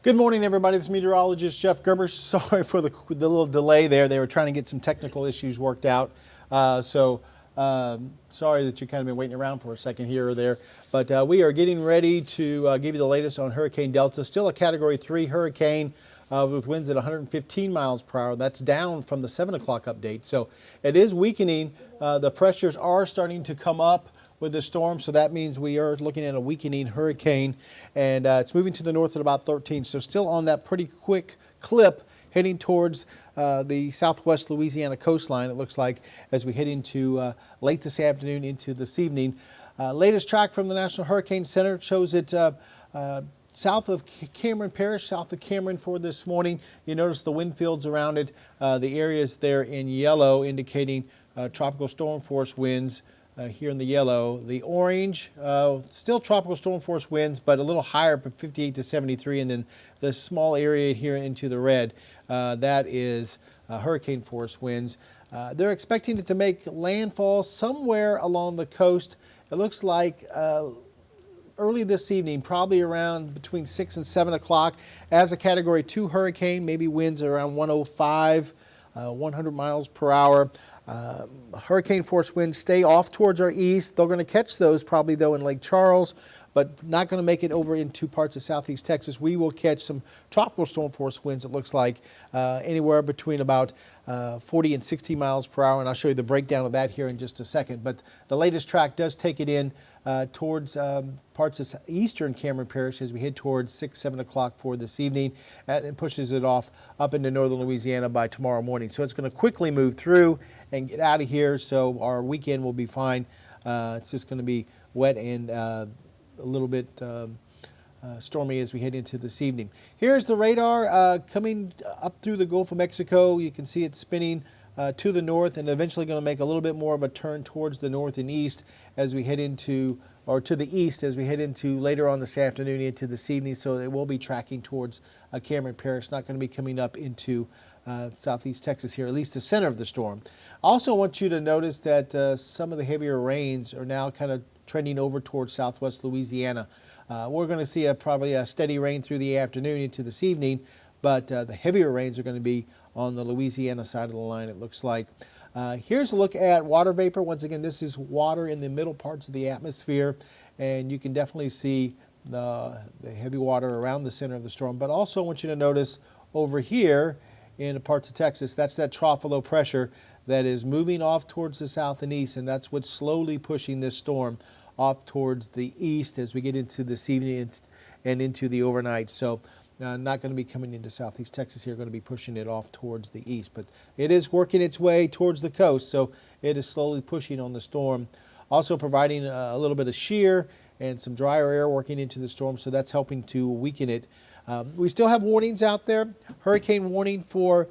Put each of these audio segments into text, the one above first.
Good morning, everybody. This is Meteorologist Jeff Gerber. Sorry for the little delay there. They were trying to get some technical issues worked out. Sorry that you kind of been waiting around for a second here or there. But we are getting ready to give you the latest on Hurricane Delta. Still a Category 3 hurricane with winds at 115 miles per hour. That's down from the 7 o'clock update. So it is weakening. The pressures are starting to come up with the storm, so that means we are looking at a weakening hurricane, and it's moving to the north at about 13, so still on that pretty quick clip heading towards the southwest Louisiana coastline, it looks like, as we head into late this afternoon into this evening. Latest track from the National Hurricane Center shows it south of Cameron Parish, south of Cameron for this morning. You notice the wind fields around it, the areas there in yellow indicating tropical storm force winds. Here in the yellow. The orange, still tropical storm force winds, but a little higher, 58 to 73, and then the small area here into the red, that is hurricane force winds. They're expecting it to make landfall somewhere along the coast. It looks like early this evening, probably around between 6 and 7 o'clock, as a Category 2 hurricane, maybe winds around 105, 100 miles per hour. Hurricane force winds stay off towards our east. They're going to catch those probably though in Lake Charles, but not going to make it over into parts of southeast Texas. We will catch some tropical storm force winds, it looks like, anywhere between about 40 and 60 miles per hour, and I'll show you the breakdown of that here in just a second. But the latest track does take it in towards parts of eastern Cameron Parish as we head towards 6, 7 o'clock for this evening, and pushes it off up into northern Louisiana by tomorrow morning. So it's going to quickly move through and get out of here, so our weekend will be fine. It's just going to be wet and a little bit stormy as we head into this evening. Here's the radar coming up through the Gulf of Mexico. You can see it spinning to the north and eventually going to make a little bit more of a turn towards the north and east as we head into, or to the east as we head into later on this afternoon into this evening. So it will be tracking towards Cameron Parish, not going to be coming up into southeast Texas here, at least the center of the storm. I also want you to notice that some of the heavier rains are now kind of trending over towards southwest Louisiana. We're going to see probably a steady rain through the afternoon into this evening, but the heavier rains are going to be on the Louisiana side of the line, it looks like. Here's a look at water vapor. Once again, this is water in the middle parts of the atmosphere, and you can definitely see the heavy water around the center of the storm. But also I want you to notice over here in parts of Texas, that's that trough of low pressure that is moving off towards the south and east, and that's what's slowly pushing this storm off towards the east as we get into this evening and into the overnight. So not going to be coming into southeast Texas here, going to be pushing it off towards the east. But it is working its way towards the coast, so it is slowly pushing on the storm. Also providing a little bit of shear and some drier air working into the storm, so that's helping to weaken it. We still have warnings out there. Hurricane warning for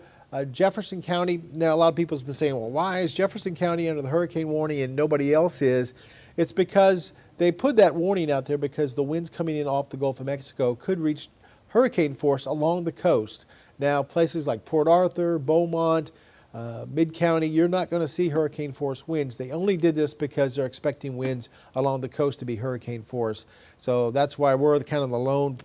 Jefferson County. Now, a lot of people have been saying, well, why is Jefferson County under the hurricane warning and nobody else is? It's because they put that warning out there because the winds coming in off the Gulf of Mexico could reach hurricane force along the coast. Now, places like Port Arthur, Beaumont, Mid-County, you're not going to see hurricane force winds. They only did this because they're expecting winds along the coast to be hurricane force. So that's why we're kind of the lone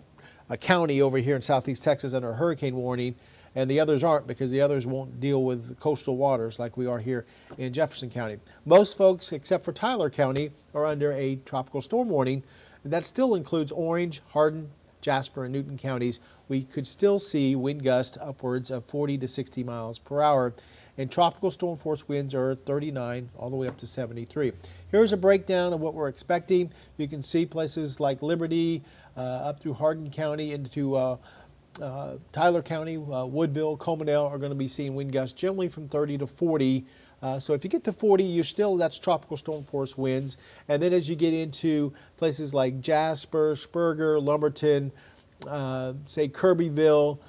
county over here in southeast Texas under a hurricane warning, and the others aren't because the others won't deal with coastal waters like we are here in Jefferson County. Most folks, except for Tyler County, are under a tropical storm warning, and that still includes Orange, Hardin, Jasper, and Newton counties. We could still see wind gusts upwards of 40 to 60 miles per hour, and tropical storm force winds are 39 all the way up to 73. Here's a breakdown of what we're expecting. You can see places like Liberty, up through Hardin County into Tyler County, Woodville, Comanelle are going to be seeing wind gusts generally from 30 to 40. So if you get to 40, that's tropical storm force winds. And then as you get into places like Jasper, Spurger, Lumberton, say Kirbyville,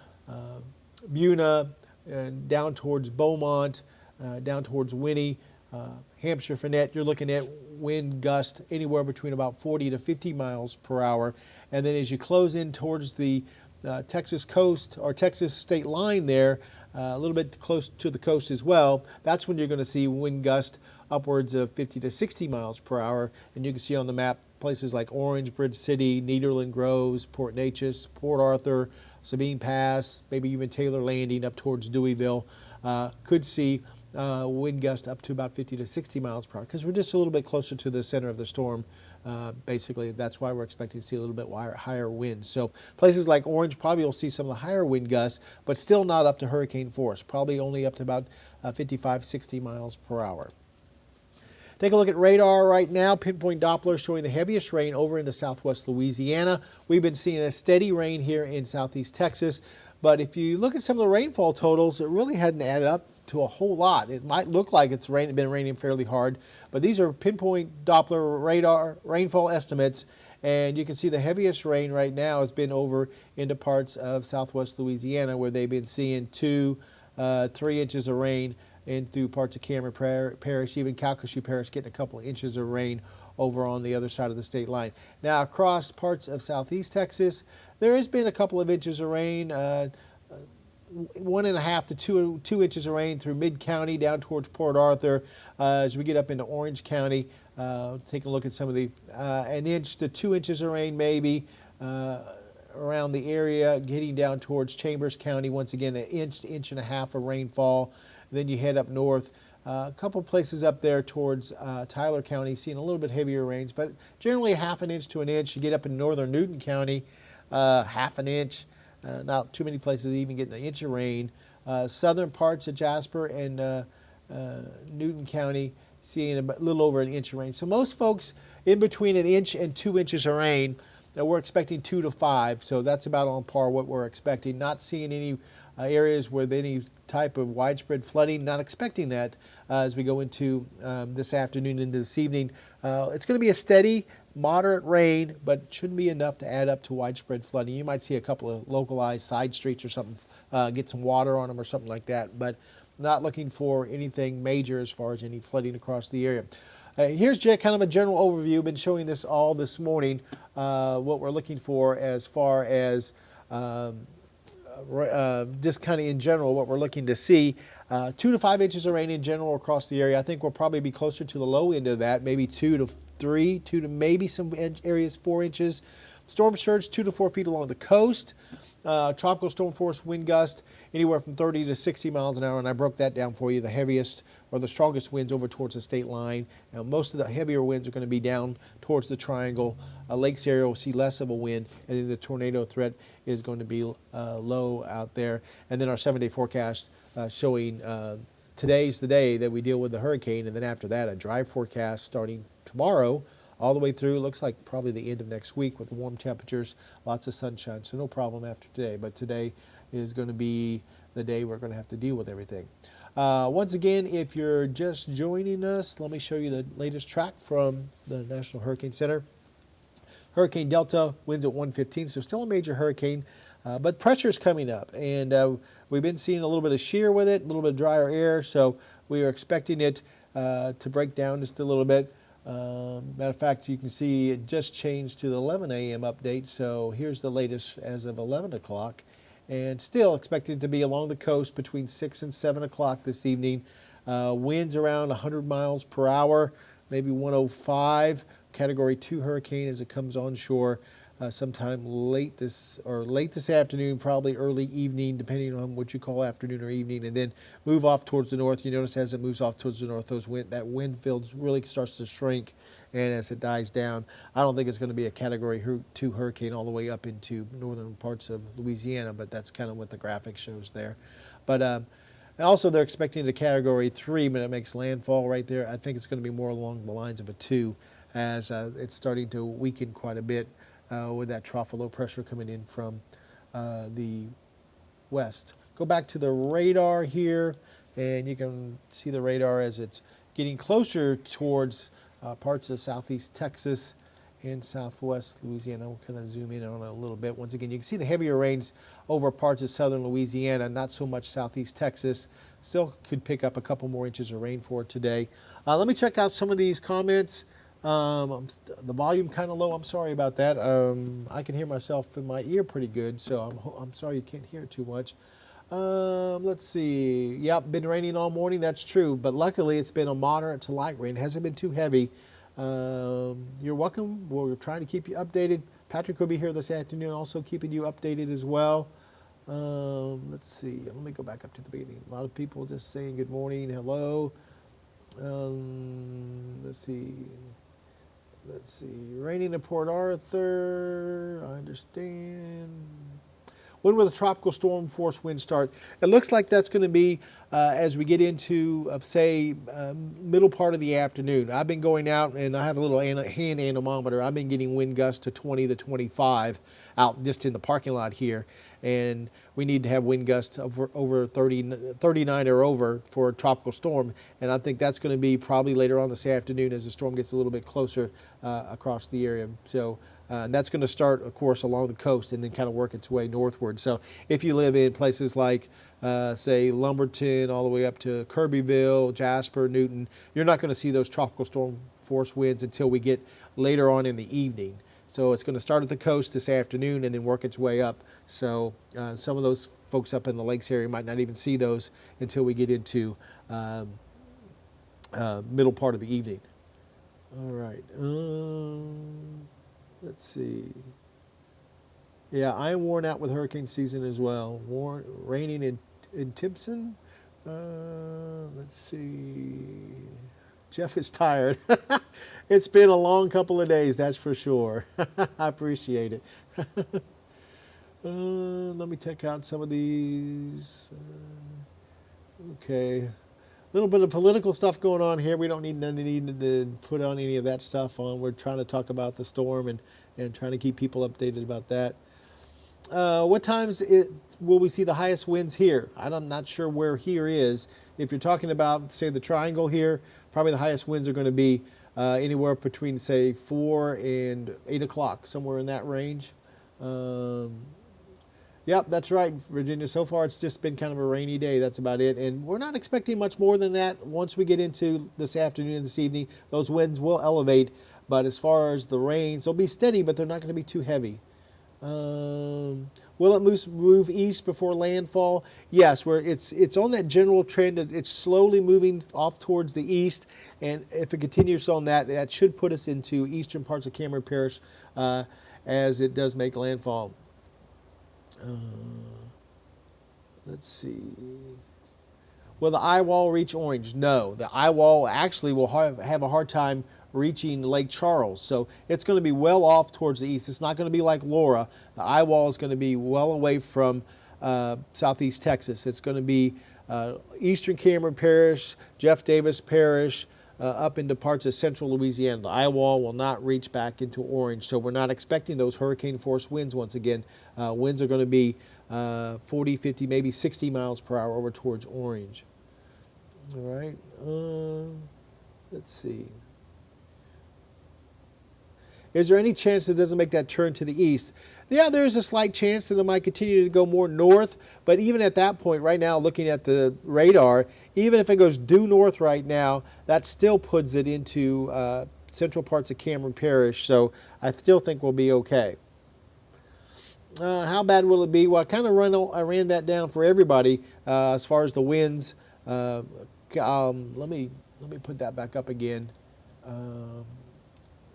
Buna, and down towards Beaumont, down towards Winnie, Hampshire, Fannett, you're looking at wind gusts anywhere between about 40 to 50 miles per hour. And then as you close in towards the Texas coast or Texas state line there, a little bit close to the coast as well, that's when you're going to see wind gusts upwards of 50 to 60 miles per hour. And you can see on the map places like Orange, Bridge City, Nederland Groves, Port Neches, Port Arthur, Sabine Pass, maybe even Taylor Landing up towards Deweyville, could see wind gust up to about 50 to 60 miles per hour because we're just a little bit closer to the center of the storm. Basically, that's why we're expecting to see a little bit higher winds. So places like Orange probably will see some of the higher wind gusts, but still not up to hurricane force, probably only up to about 55, 60 miles per hour. Take a look at radar right now. Pinpoint Doppler showing the heaviest rain over into southwest Louisiana. We've been seeing a steady rain here in southeast Texas, but if you look at some of the rainfall totals, it really hadn't added up to a whole lot. It might look like it's been raining fairly hard, but these are Pinpoint Doppler radar rainfall estimates, and you can see the heaviest rain right now has been over into parts of southwest Louisiana where they've been seeing 2, 3 inches of rain in through parts of Cameron Parish, even Calcasieu Parish getting a couple of inches of rain over on the other side of the state line. Now across parts of southeast Texas, there has been a couple of inches of rain, 1.5 to 2 inches of rain through mid-county down towards Port Arthur. As we get up into Orange County, take a look at some of the, 1 inch to 2 inches of rain maybe around the area, getting down towards Chambers County. Once again, 1 inch to 1.5 inches of rainfall. Then you head up north, a couple places up there towards Tyler County, seeing a little bit heavier rains, but generally 1/2 inch to 1 inch. You get up in northern Newton County, 1/2 inch. Not too many places even getting 1 inch of rain. Southern parts of Jasper and Newton County seeing a little over 1 inch of rain. So most folks in between 1 inch and 2 inches of rain. Now we're expecting 2 to 5, so that's about on par what we're expecting. Not seeing any areas with any type of widespread flooding. Not expecting that as we go into this afternoon into this evening. It's going to be a steady, moderate rain, but shouldn't be enough to add up to widespread flooding. You might see a couple of localized side streets or something, get some water on them or something like that, but not looking for anything major as far as any flooding across the area. Here's kind of a general overview. Been showing this all this morning, what we're looking for as far as just kind of in general what we're looking to see. 2 to 5 inches of rain in general across the area. I think we'll probably be closer to the low end of that, maybe 2 to 3, 2 to maybe some areas 4 inches. Storm surge 2 to 4 feet along the coast. Tropical storm force wind gust anywhere from 30 to 60 miles an hour, and I broke that down for you. The heaviest or the strongest winds over towards the state line. Now, most of the heavier winds are going to be down towards the triangle. Lakes area will see less of a wind, and then the tornado threat is going to be low out there. And then our 7-day forecast showing today's the day that we deal with the hurricane, and then after that a dry forecast starting tomorrow all the way through. Looks like probably the end of next week with warm temperatures, lots of sunshine, so no problem after today. But today is going to be the day we're going to have to deal with everything. Once again, if you're just joining us, let me show you the latest track from the National Hurricane Center. Hurricane Delta winds at 115, so still a major hurricane, but pressure is coming up, and we've been seeing a little bit of shear with it, a little bit of drier air, so we are expecting it to break down just a little bit. Matter of fact, you can see it just changed to the 11 a.m. update, so here's the latest as of 11 o'clock, and still expected to be along the coast between 6 and 7 o'clock this evening. Winds around 100 miles per hour, maybe 105. Category 2 hurricane as it comes onshore sometime late this afternoon, probably early evening, depending on what you call afternoon or evening, and then move off towards the north. You notice as it moves off towards the north, that wind field really starts to shrink, and as it dies down, I don't think it's going to be a Category 2 hurricane all the way up into northern parts of Louisiana, but that's kind of what the graphic shows there. But and also they're expecting a Category 3 when it makes landfall right there. I think it's going to be more along the lines of a 2 as it's starting to weaken quite a bit with that trough of low pressure coming in from the west. Go back to the radar here, and you can see the radar as it's getting closer towards parts of southeast Texas and southwest Louisiana. We'll kind of zoom in on it a little bit. Once again, you can see the heavier rains over parts of southern Louisiana, not so much southeast Texas. Still could pick up a couple more inches of rain for today. Let me check out some of these comments. The volume kind of low. I'm sorry about that. I can hear myself in my ear pretty good, so I'm sorry you can't hear too much. Let's see. Yep, been raining all morning. That's true, but luckily it's been a moderate to light rain. It hasn't been too heavy. You're welcome. We're trying to keep you updated. Patrick will be here this afternoon, also keeping you updated as well. Let's see. Let me go back up to the beginning. A lot of people just saying good morning, hello. Let's see. Let's see. Raining in Port Arthur. I understand. When will the tropical storm force wind start? It looks like that's going to be as we get into, say, middle part of the afternoon. I've been going out and I have a little hand anemometer. I've been getting wind gusts to 20 to 25 out just in the parking lot here. And we need to have wind gusts over 39 or over for a tropical storm. And I think that's going to be probably later on this afternoon as the storm gets a little bit closer across the area. So. And that's going to start, of course, along the coast and then kind of work its way northward. So if you live in places like, say, Lumberton, all the way up to Kirbyville, Jasper, Newton, you're not going to see those tropical storm force winds until we get later on in the evening. So it's going to start at the coast this afternoon and then work its way up. So some of those folks up in the lakes area might not even see those until we get into middle part of the evening. All right. Let's see. Yeah, I am worn out with hurricane season as well. Raining in Timpson. Let's see. Jeff is tired. It's been a long couple of days, that's for sure. I appreciate it. Let me check out some of these. Okay. A little bit of political stuff going on here. We don't need to put on any of that stuff on. We're trying to talk about the storm and trying to keep people updated about that. What times will we see the highest winds here? I'm not sure where here is. If you're talking about, say, the triangle here, probably the highest winds are going to be anywhere between, say, 4 and 8 o'clock, somewhere in that range. Yep, that's right, Virginia. So far, it's just been kind of a rainy day. That's about it. And we're not expecting much more than that. Once we get into this afternoon and this evening, those winds will elevate. But as far as the rains, they'll be steady, but they're not going to be too heavy. Will it move east before landfall? Yes, it's on that general trend. It's slowly moving off towards the east. And if it continues on that should put us into eastern parts of Cameron Parish as it does make landfall. Let's see. Will the eye wall reach Orange? No. The eye wall actually will have a hard time reaching Lake Charles. So it's going to be well off towards the east. It's not going to be like Laura. The eye wall is going to be well away from southeast Texas. It's going to be eastern Cameron Parish, Jeff Davis Parish, up into parts of central Louisiana. The eye wall will not reach back into Orange. So we're not expecting those hurricane force winds once again. Winds are going to be 40, 50, maybe 60 miles per hour over towards Orange. All right. Let's see. Is there any chance it doesn't make that turn to the east? Yeah, there's a slight chance that it might continue to go more north, but even at that point right now, looking at the radar, even if it goes due north right now, that still puts it into central parts of Cameron Parish, so I still think we'll be okay. How bad will it be? Well, I ran that down for everybody as far as the winds. Let me put that back up again.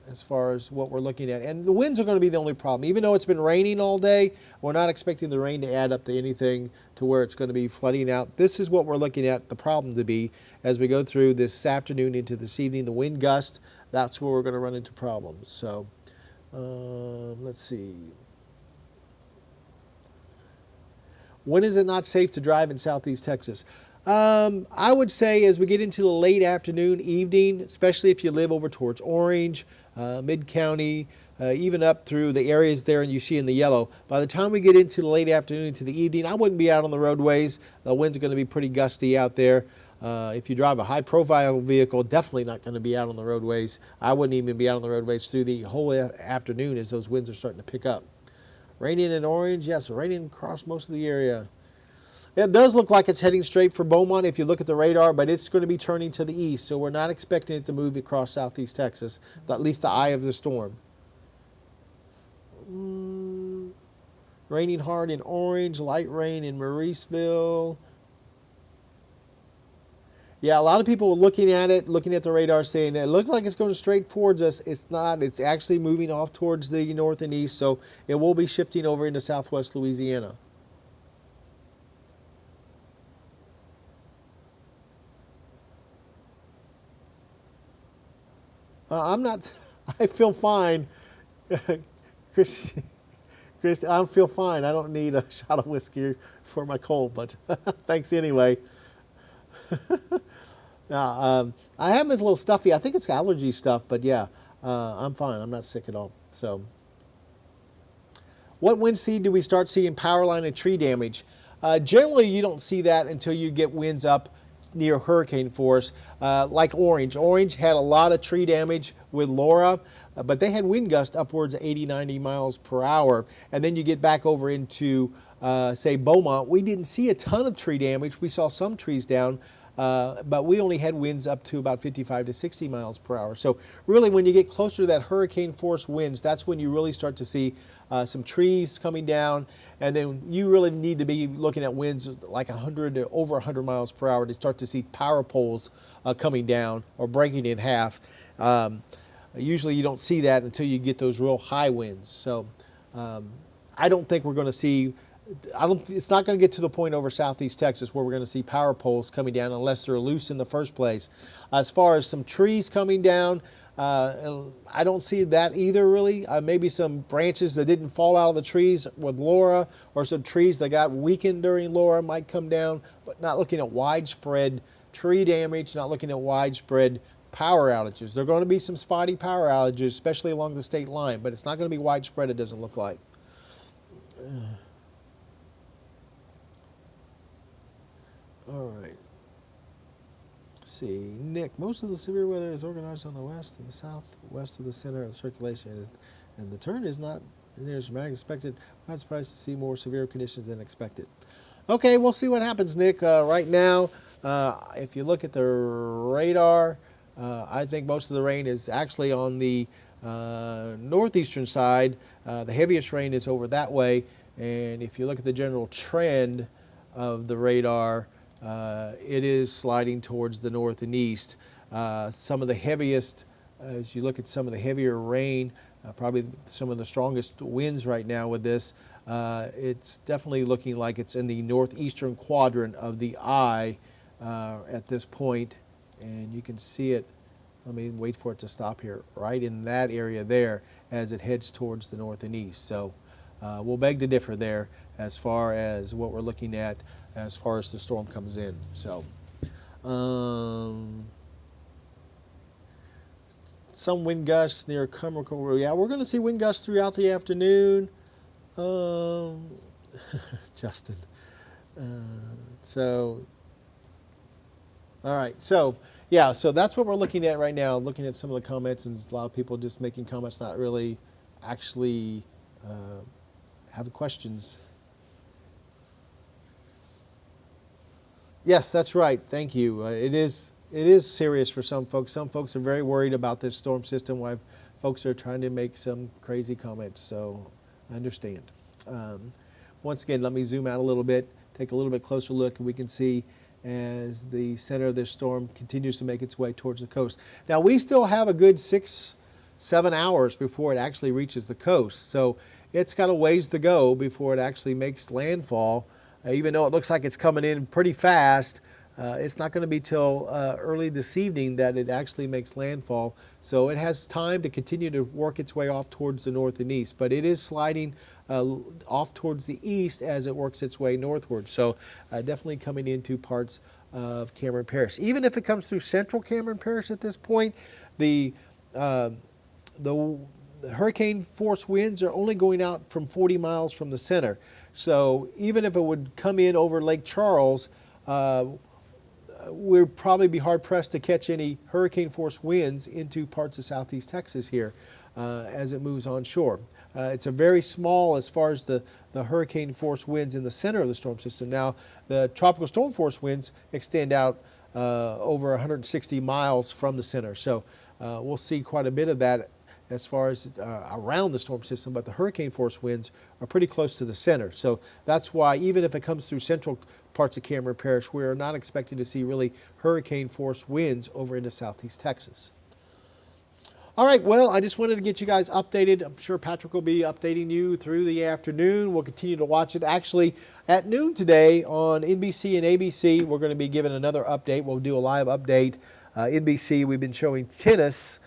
As far as what we're looking at. And the winds are going to be the only problem. Even though it's been raining all day, we're not expecting the rain to add up to anything to where it's going to be flooding out. This is what we're looking at the problem to be as we go through this afternoon into this evening. The wind gust, that's where we're going to run into problems. So let's see. When is it not safe to drive in southeast Texas? I would say as we get into the late afternoon, evening, especially if you live over towards Orange, Mid-County, even up through the areas there and you see in the yellow. By the time we get into the late afternoon into the evening, I wouldn't be out on the roadways. The winds are going to be pretty gusty out there. If you drive a high-profile vehicle, definitely not going to be out on the roadways. I wouldn't even be out on the roadways through the whole afternoon as those winds are starting to pick up. Raining in Orange, yes, raining across most of the area. It does look like it's heading straight for Beaumont if you look at the radar, but it's going to be turning to the east, so we're not expecting it to move across southeast Texas, at least the eye of the storm. Raining hard in Orange, light rain in Mauriceville. Yeah, a lot of people looking at it, looking at the radar, saying it looks like it's going straight towards us. It's not. It's actually moving off towards the north and east, so it will be shifting over into southwest Louisiana. I'm not, I feel fine. Chris, I feel fine. I don't need a shot of whiskey for my cold, but thanks anyway. I am a little stuffy. I think it's allergy stuff, but yeah, I'm fine. I'm not sick at all. So, what wind speed do we start seeing power line and tree damage? Generally, you don't see that until you get winds up near hurricane force, like Orange. Orange had a lot of tree damage with Laura, but they had wind gusts upwards of 80, 90 miles per hour. And then you get back over into, say, Beaumont. We didn't see a ton of tree damage. We saw some trees down, but we only had winds up to about 55 to 60 miles per hour. So really, when you get closer to that hurricane force winds, that's when you really start to see some trees coming down. And then you really need to be looking at winds like 100 to over 100 miles per hour to start to see power poles coming down or breaking in half. Usually you don't see that until you get those real high winds. So I don't think we're going to see, it's not going to get to the point over southeast Texas where we're going to see power poles coming down unless they're loose in the first place. As far as some trees coming down, I don't see that either really. Maybe some branches that didn't fall out of the trees with Laura, or some trees that got weakened during Laura might come down, but not looking at widespread tree damage, not looking at widespread power outages. There are going to be some spotty power outages, especially along the state line, but it's not going to be widespread, it doesn't look like. All right. See, Nick, most of the severe weather is organized on the west and the southwest of the center of circulation, and the turn is not near as dramatic as expected. I'm not surprised to see more severe conditions than expected. Okay, we'll see what happens, Nick. Right now, if you look at the radar, I think most of the rain is actually on the northeastern side. The heaviest rain is over that way, and if you look at the general trend of the radar, it is sliding towards the north and east. Some of the heaviest, as you look at some of the heavier rain, probably some of the strongest winds right now with this, it's definitely looking like it's in the northeastern quadrant of the eye at this point. And you can see it, let me wait for it to stop here, right in that area there as it heads towards the north and east. So we'll beg to differ there as far as what we're looking at as far as the storm comes in. So some wind gusts near Cumberland. Yeah, we're going to see wind gusts throughout the afternoon. Justin. All right. So, yeah, so that's what we're looking at right now, looking at some of the comments, and a lot of people just making comments, not really actually have questions. Yes, that's right. Thank you. It is serious for some folks. Some folks are very worried about this storm system, while folks are trying to make some crazy comments, so I understand. Once again, let me zoom out a little bit, take a little bit closer look, and we can see as the center of this storm continues to make its way towards the coast. Now, we still have a good 6-7 hours before it actually reaches the coast, so it's got a ways to go before it actually makes landfall. Even though it looks like it's coming in pretty fast, it's not going to be till early this evening that it actually makes landfall. So it has time to continue to work its way off towards the north and east, but it is sliding off towards the east as it works its way northward. So definitely coming into parts of Cameron Parish. Even if it comes through central Cameron Parish at this point, the hurricane force winds are only going out from 40 miles from the center. So even if it would come in over Lake Charles, we'd probably be hard pressed to catch any hurricane force winds into parts of southeast Texas here as it moves onshore. It's a very small as far as the hurricane force winds in the center of the storm system. Now, the tropical storm force winds extend out over 160 miles from the center. So we'll see quite a bit of that as far as around the storm system, but the hurricane force winds are pretty close to the center. So that's why even if it comes through central parts of Cameron Parish, we're not expecting to see really hurricane force winds over into southeast Texas. All right, well, I just wanted to get you guys updated. I'm sure Patrick will be updating you through the afternoon. We'll continue to watch it. Actually, at noon today on NBC and ABC, we're going to be giving another update. We'll do a live update. NBC, we've been showing tennis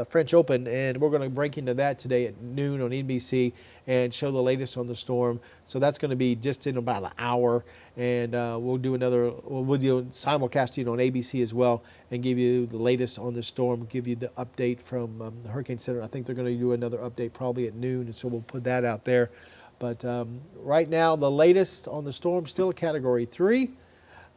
French Open, and we're going to break into that today at noon on NBC and show the latest on the storm. So that's going to be just in about an hour, and we'll do simulcasting on ABC as well and give you the latest on the storm, give you the update from the Hurricane Center. I think they're going to do another update probably at noon, and so we'll put that out there. But right now, the latest on the storm, still a Category 3.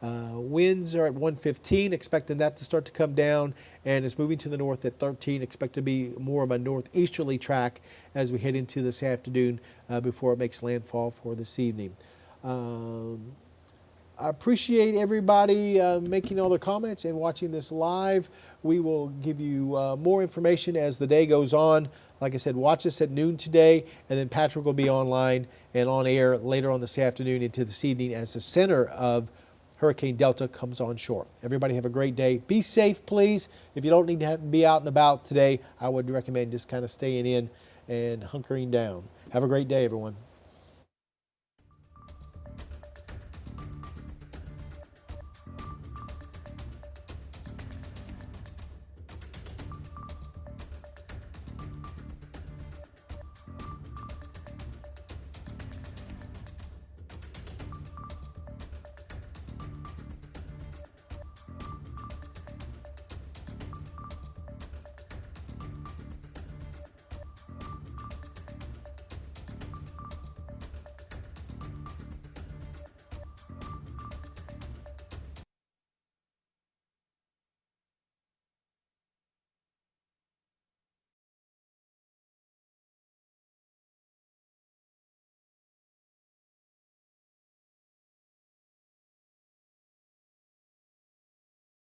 Winds are at 115, expecting that to start to come down, and it's moving to the north at 13. Expect to be more of a northeasterly track as we head into this afternoon before it makes landfall for this evening. I appreciate everybody making all their comments and watching this live. We will give you more information as the day goes on. Like I said, watch us at noon today, and then Patrick will be online and on air later on this afternoon into this evening as the center of Hurricane Delta comes on shore. Everybody have a great day. Be safe, please. If you don't need to be out and about today, I would recommend just kind of staying in and hunkering down. Have a great day, everyone.